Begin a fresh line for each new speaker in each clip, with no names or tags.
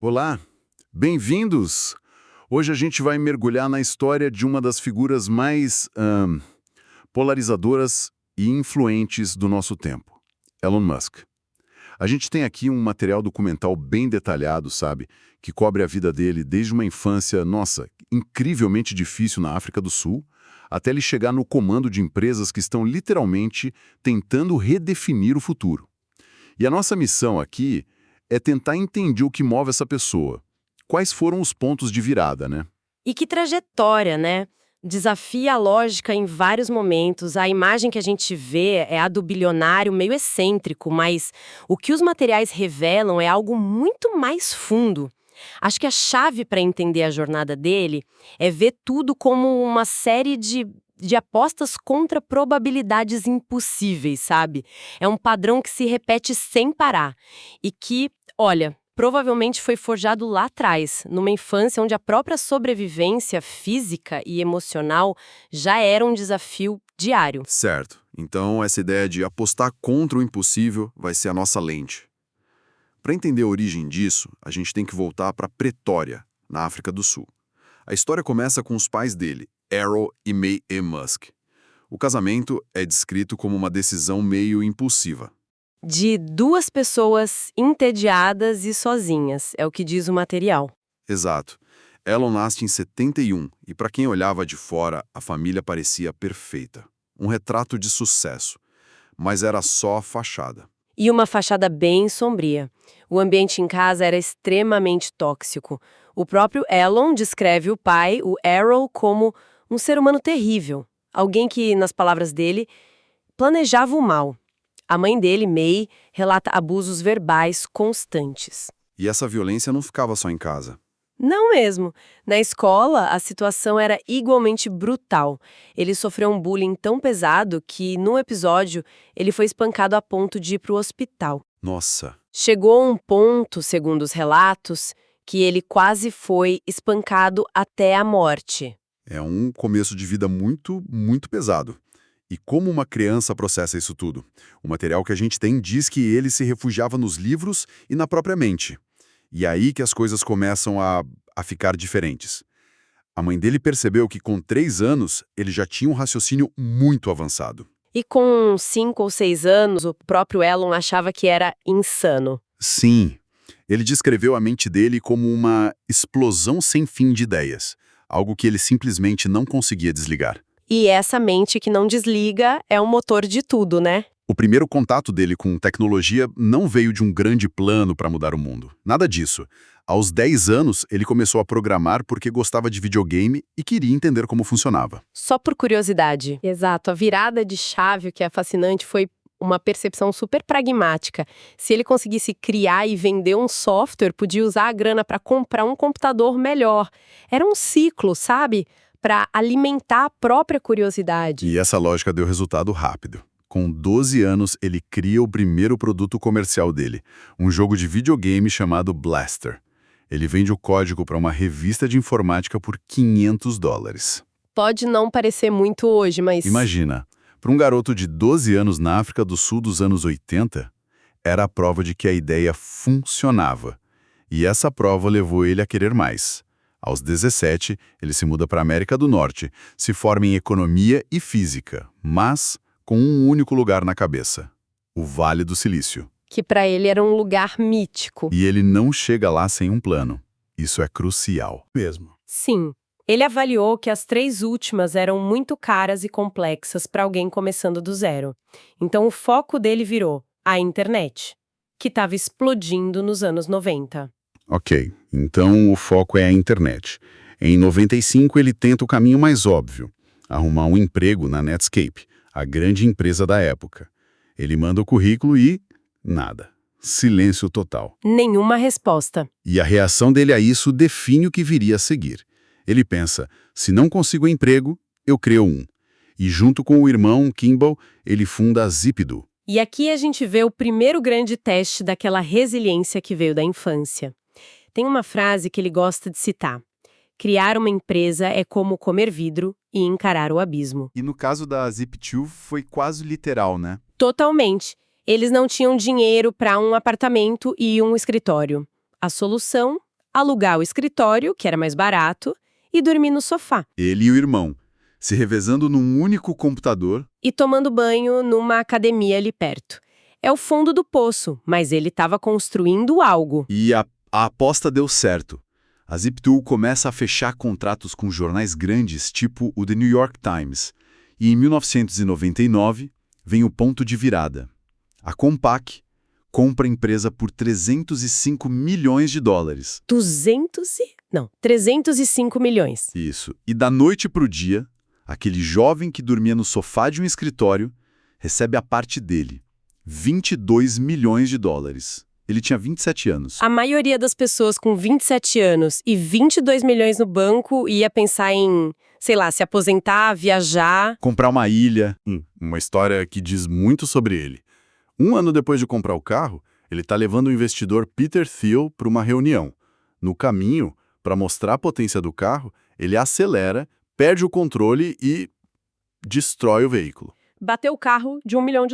Olá, bem-vindos! Hoje a gente vai mergulhar na história de uma das figuras mais polarizadoras e influentes do nosso tempo, Elon Musk. A gente tem aqui um material documental bem detalhado, sabe? Que cobre a vida dele desde uma infância, nossa, incrivelmente difícil na África do Sul, até ele chegar no comando de empresas que estão literalmente tentando redefinir o futuro. E a nossa missão aqui é tentar entender o que move essa pessoa. Quais foram os pontos de virada, né?
E que trajetória, né? Desafia a lógica em vários momentos. A imagem que a gente vê é a do bilionário meio excêntrico, mas o que os materiais revelam é algo muito mais fundo. Acho que a chave para entender a jornada dele é ver tudo como uma série de apostas contra probabilidades impossíveis, sabe? É um padrão que se repete sem parar e que, olha, provavelmente foi forjado lá atrás, numa infância onde a própria sobrevivência física e emocional já era um desafio diário.
Certo. Então, essa ideia de apostar contra o impossível vai ser a nossa lente. Para entender a origem disso, a gente tem que voltar para Pretória, na África do Sul. A história começa com os pais dele, Errol e May E. Musk. O casamento é descrito como uma decisão meio impulsiva.
De duas pessoas entediadas e sozinhas, é o que diz o material.
Exato. Elon nasce em 71 e, para quem olhava de fora, a família parecia perfeita. Um retrato de sucesso. Mas era só a fachada.
E uma fachada bem sombria. O ambiente em casa era extremamente tóxico. O próprio Elon descreve o pai, o Errol, como um ser humano terrível. Alguém que, nas palavras dele, planejava o mal. A mãe dele, May, relata abusos verbais constantes.
E essa violência não ficava só em casa.
Não mesmo. Na escola, a situação era igualmente brutal. Ele sofreu um bullying tão pesado que, num episódio, ele foi espancado a ponto de ir para o hospital.
Nossa,
Chegou a um ponto, segundo os relatos, que ele quase foi espancado até a morte.
é um começo de vida muito, muito pesado. E como uma criança processa isso tudo? O material que a gente tem diz que ele se refugiava nos livros e na própria mente. E é aí que as coisas começam a ficar diferentes. A mãe dele percebeu que com 3 anos ele já tinha um raciocínio muito avançado.
E com 5 ou 6 anos, o próprio Elon achava que era insano.
Sim, ele descreveu a mente dele como uma explosão sem fim de ideias, algo que ele simplesmente não conseguia desligar.
E essa mente que não desliga é o motor de tudo, né?
O primeiro contato dele com tecnologia não veio de um grande plano para mudar o mundo. Nada disso. Aos 10 anos, ele começou a programar porque gostava de videogame e queria entender como funcionava.
Só por curiosidade. Exato, a virada de chave, o que é fascinante, foi uma percepção super pragmática. Se ele conseguisse criar e vender um software, podia usar a grana para comprar um computador melhor. Era um ciclo, sabe? Para alimentar a própria curiosidade.
E essa lógica deu resultado rápido. Com 12 anos, ele cria o primeiro produto comercial dele, um jogo de videogame chamado Blaster. Ele vende o código para uma revista de informática por $500.
Pode não parecer muito hoje, mas...
Imagina, para um garoto de 12 anos na África do Sul dos anos 80, era a prova de que a ideia funcionava. E essa prova levou ele a querer mais. Aos 17, ele se muda para a América do Norte, se forma em economia e física, mas com um único lugar na cabeça: o Vale do Silício.
Que para ele era um lugar mítico.
E ele não chega lá sem um plano. Isso é crucial. Mesmo.
Sim. Ele avaliou que as 3 últimas eram muito caras e complexas para alguém começando do zero. Então o foco dele virou a internet, que estava explodindo nos anos 90.
Ok, então o foco é a internet. Em 95 ele tenta o caminho mais óbvio: arrumar um emprego na Netscape, a grande empresa da época. Ele manda o currículo e... nada. Silêncio total.
Nenhuma resposta.
E a reação dele a isso define o que viria a seguir. Ele pensa: se não consigo emprego, eu crio um. E junto com o irmão, Kimball, ele funda a Zipdo.
E aqui a gente vê o primeiro grande teste daquela resiliência que veio da infância. Tem uma frase que ele gosta de citar: criar uma empresa é como comer vidro e encarar o abismo.
E no caso da Zip2 foi quase literal, né?
Totalmente. Eles não tinham dinheiro para um apartamento e um escritório. A solução alugar o escritório, que era mais barato, e dormir no sofá.
Ele e o irmão, se revezando num único computador.
E tomando banho numa academia ali perto. É o fundo do poço, mas ele estava construindo algo.
E a aposta deu certo. A Zip2 começa a fechar contratos com jornais grandes, tipo o The New York Times. E em 1999, vem o ponto de virada. A Compaq compra a empresa por 305 milhões de dólares.
305 milhões.
Isso. E da noite para o dia, aquele jovem que dormia no sofá de um escritório recebe a parte dele, 22 milhões de dólares. Ele tinha 27 anos.
A maioria das pessoas com 27 anos e 22 milhões no banco ia pensar em, sei lá, se aposentar, viajar.
Comprar uma ilha.
Uma história que diz muito sobre ele. Um ano depois de comprar o carro, ele está levando o investidor Peter Thiel para uma reunião. No caminho, para mostrar a potência do carro, ele acelera, perde o controle e destrói o veículo.
Bateu o carro de $1 milhão.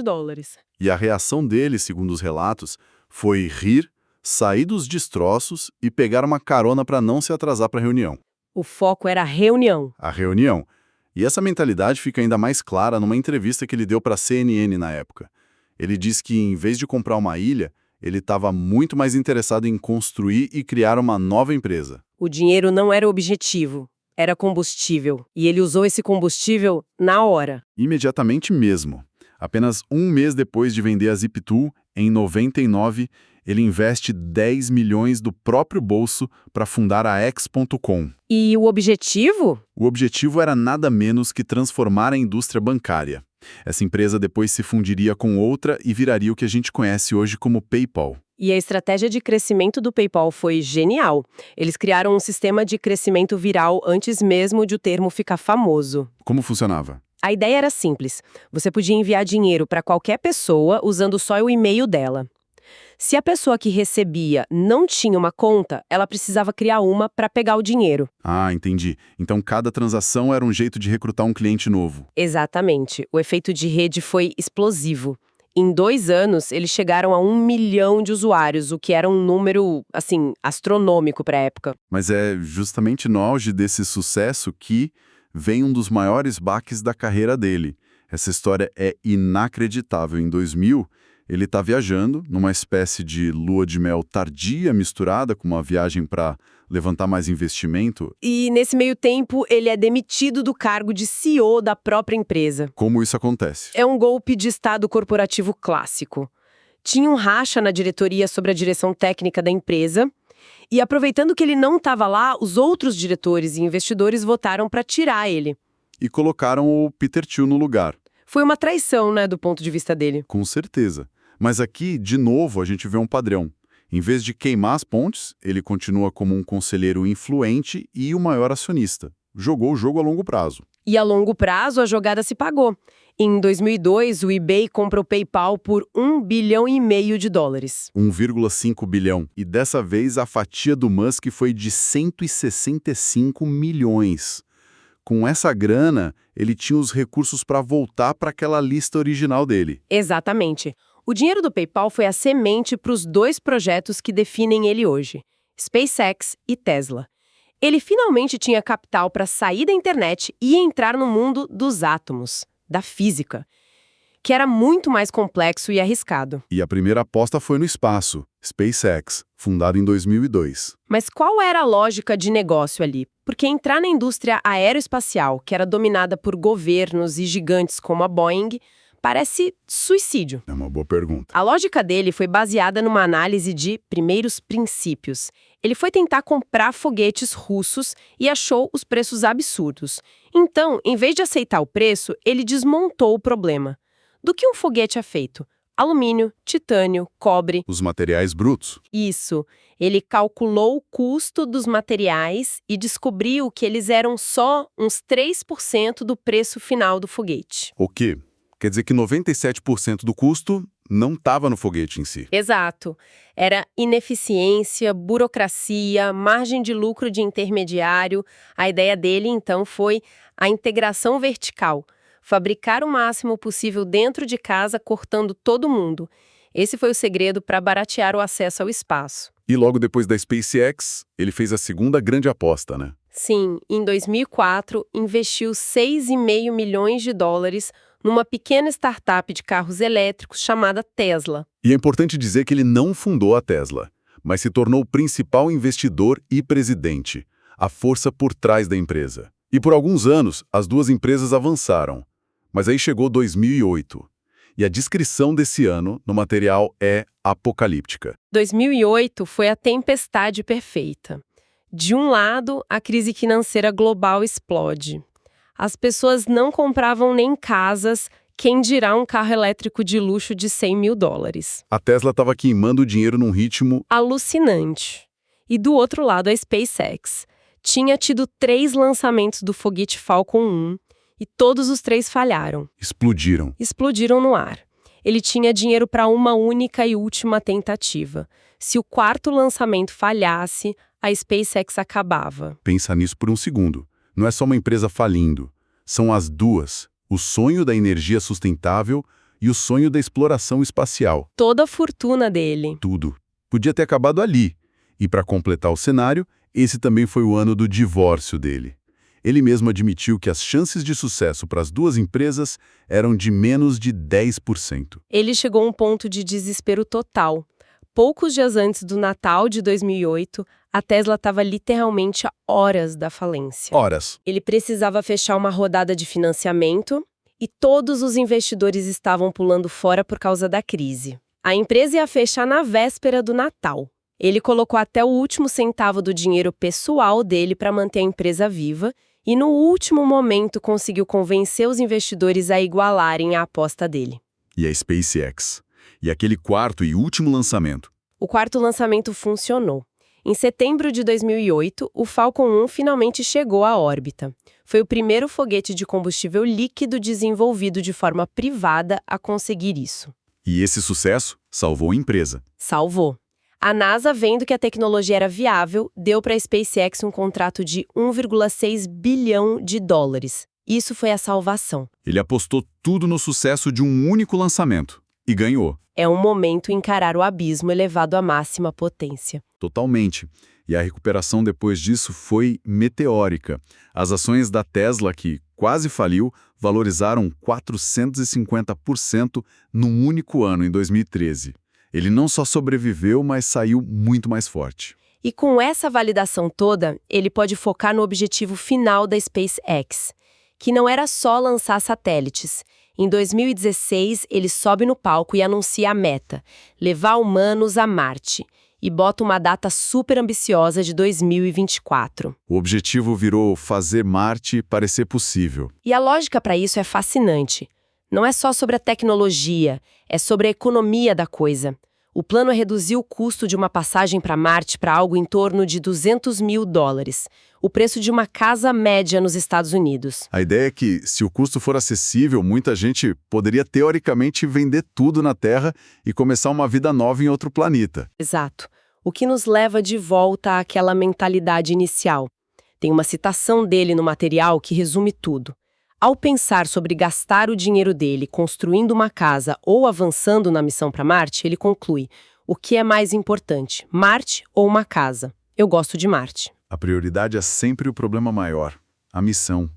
E a reação dele, segundo os relatos, foi rir, sair dos destroços e pegar uma carona para não se atrasar para a reunião.
O foco era a reunião.
A reunião. E essa mentalidade fica ainda mais clara numa entrevista que ele deu para a CNN na época. Ele diz que, em vez de comprar uma ilha, ele estava muito mais interessado em construir e criar uma nova empresa.
O dinheiro não era o objetivo, era combustível. E ele usou esse combustível na hora.
Imediatamente mesmo. Apenas um mês depois de vender a Zip2, em 99, ele investe 10 milhões do próprio bolso para fundar a X.com.
E o objetivo?
O objetivo era nada menos que transformar a indústria bancária. Essa empresa depois se fundiria com outra e viraria o que a gente conhece hoje como PayPal.
E a estratégia de crescimento do PayPal foi genial. Eles criaram um sistema de crescimento viral antes mesmo de o termo ficar famoso.
Como funcionava?
A ideia era simples. Você podia enviar dinheiro para qualquer pessoa usando só o e-mail dela. Se a pessoa que recebia não tinha uma conta, ela precisava criar uma para pegar o dinheiro.
Ah, entendi. Então cada transação era um jeito de recrutar um cliente novo.
Exatamente. O efeito de rede foi explosivo. Em 2 anos, eles chegaram a 1 milhão de usuários, o que era um número, assim, astronômico para a época.
Mas é justamente no auge desse sucesso que vem um dos maiores baques da carreira dele. Essa história é inacreditável. Em 2000, ele está viajando numa espécie de lua de mel tardia misturada com uma viagem para levantar mais investimento.
E nesse meio tempo, ele é demitido do cargo de CEO da própria empresa.
Como isso acontece?
É um golpe de estado corporativo clássico. Tinha um racha na diretoria sobre a direção técnica da empresa. E aproveitando que ele não estava lá, os outros diretores e investidores votaram para tirar ele.
E colocaram o Peter Thiel no lugar.
Foi uma traição, né, do ponto de vista dele.
Com certeza. Mas aqui, de novo, a gente vê um padrão. Em vez de queimar as pontes, ele continua como um conselheiro influente e o maior acionista. Jogou o jogo a longo prazo.
E a longo prazo, a jogada se pagou. Em 2002, o eBay comprou o PayPal por $1,5 bilhão.
1,5 bilhão. E dessa vez a fatia do Musk foi de 165 milhões. Com essa grana, ele tinha os recursos para voltar para aquela lista original dele.
Exatamente. O dinheiro do PayPal foi a semente para os 2 projetos que definem ele hoje, SpaceX e Tesla. Ele finalmente tinha capital para sair da internet e entrar no mundo dos átomos, da física, que era muito mais complexo e arriscado.
E a primeira aposta foi no espaço, SpaceX, fundado em 2002.
Mas qual era a lógica de negócio ali? Porque entrar na indústria aeroespacial, que era dominada por governos e gigantes como a Boeing, parece suicídio.
É uma boa pergunta.
A lógica dele foi baseada numa análise de primeiros princípios. Ele foi tentar comprar foguetes russos e achou os preços absurdos. Então, em vez de aceitar o preço, ele desmontou o problema. Do que um foguete é feito? Alumínio, titânio, cobre.
Os materiais brutos.
Isso. Ele calculou o custo dos materiais e descobriu que eles eram só uns 3% do preço final do foguete.
O quê? Quer dizer que 97% do custo não estava no foguete em si.
Exato. Era ineficiência, burocracia, margem de lucro de intermediário. A ideia dele, então, foi a integração vertical. Fabricar o máximo possível dentro de casa, cortando todo mundo. Esse foi o segredo para baratear o acesso ao espaço.
E logo depois da SpaceX, ele fez a segunda grande aposta, né?
Sim, em 2004, investiu 6,5 milhões de dólares numa pequena startup de carros elétricos chamada Tesla.
E é importante dizer que ele não fundou a Tesla, mas se tornou o principal investidor e presidente, a força por trás da empresa. E por alguns anos, as duas empresas avançaram. Mas aí chegou 2008. E a descrição desse ano no material é apocalíptica.
2008 foi a tempestade perfeita. De um lado, a crise financeira global explode. As pessoas não compravam nem casas, quem dirá um carro elétrico de luxo de 100 mil dólares.
A Tesla estava queimando dinheiro num ritmo
Alucinante. E do outro lado, a SpaceX. Tinha tido 3 lançamentos do foguete Falcon 1 e todos os 3 falharam. Explodiram no ar. Ele tinha dinheiro para uma única e última tentativa. Se o 4º lançamento falhasse, a SpaceX acabava.
Pensa nisso por um segundo. Não é só uma empresa falindo. São as duas. O sonho da energia sustentável e o sonho da exploração espacial.
Toda a fortuna dele.
Tudo. Podia ter acabado ali. E para completar o cenário, esse também foi o ano do divórcio dele. Ele mesmo admitiu que as chances de sucesso para as duas empresas eram de menos de 10%.
Ele chegou a um ponto de desespero total. Poucos dias antes do Natal de 2008, a Tesla estava literalmente a horas da falência.
Horas.
Ele precisava fechar uma rodada de financiamento e todos os investidores estavam pulando fora por causa da crise. A empresa ia fechar na véspera do Natal. Ele colocou até o último centavo do dinheiro pessoal dele para manter a empresa viva e, no último momento, conseguiu convencer os investidores a igualarem a aposta dele.
E a SpaceX? E aquele 4º e último lançamento?
O 4º lançamento funcionou. Em setembro de 2008, o Falcon 1 finalmente chegou à órbita. Foi o primeiro foguete de combustível líquido desenvolvido de forma privada a conseguir isso.
E esse sucesso salvou a empresa.
Salvou. A NASA, vendo que a tecnologia era viável, deu para a SpaceX um contrato de 1,6 bilhão de dólares. Isso foi a salvação.
Ele apostou tudo no sucesso de um único lançamento. E ganhou.
É um momento encarar o abismo elevado à máxima potência.
Totalmente. E a recuperação depois disso foi meteórica. As ações da Tesla, que quase faliu, valorizaram 450% num único ano, em 2013. Ele não só sobreviveu, mas saiu muito mais forte.
E com essa validação toda, ele pode focar no objetivo final da SpaceX, que não era só lançar satélites. Em 2016, ele sobe no palco e anuncia a meta: levar humanos a Marte. E bota uma data super ambiciosa de 2024.
O objetivo virou fazer Marte parecer possível.
E a lógica para isso é fascinante. Não é só sobre a tecnologia, é sobre a economia da coisa. O plano é reduzir o custo de uma passagem para Marte para algo em torno de 200 mil dólares, o preço de uma casa média nos Estados Unidos.
A ideia é que, se o custo for acessível, muita gente poderia teoricamente vender tudo na Terra e começar uma vida nova em outro planeta.
Exato. O que nos leva de volta àquela mentalidade inicial. Tem uma citação dele no material que resume tudo. Ao pensar sobre gastar o dinheiro dele construindo uma casa ou avançando na missão para Marte, ele conclui: o que é mais importante, Marte ou uma casa? Eu gosto de Marte.
A prioridade é sempre o problema maior, a missão.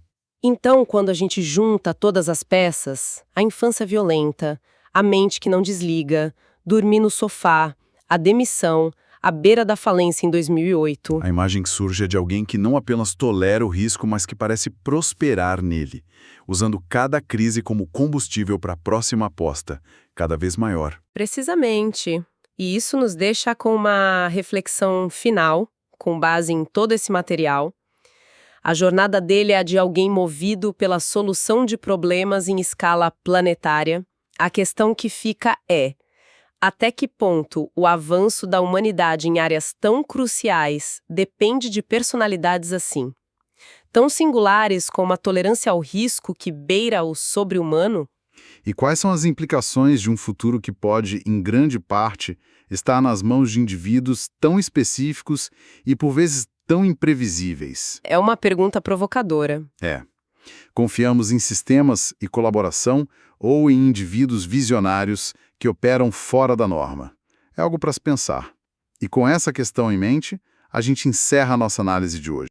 Então, quando a gente junta todas as peças, a infância violenta, a mente que não desliga, dormir no sofá, a demissão, à beira da falência em 2008.
A imagem que surge é de alguém que não apenas tolera o risco, mas que parece prosperar nele, usando cada crise como combustível para a próxima aposta, cada vez maior.
Precisamente. E isso nos deixa com uma reflexão final, com base em todo esse material. A jornada dele é a de alguém movido pela solução de problemas em escala planetária. A questão que fica é: até que ponto o avanço da humanidade em áreas tão cruciais depende de personalidades assim, tão singulares como a tolerância ao risco que beira o sobre-humano?
E quais são as implicações de um futuro que pode, em grande parte, estar nas mãos de indivíduos tão específicos e, por vezes, tão imprevisíveis?
É uma pergunta provocadora.
É. Confiamos em sistemas e colaboração ou em indivíduos visionários que operam fora da norma? É algo para se pensar. E com essa questão em mente, a gente encerra a nossa análise de hoje.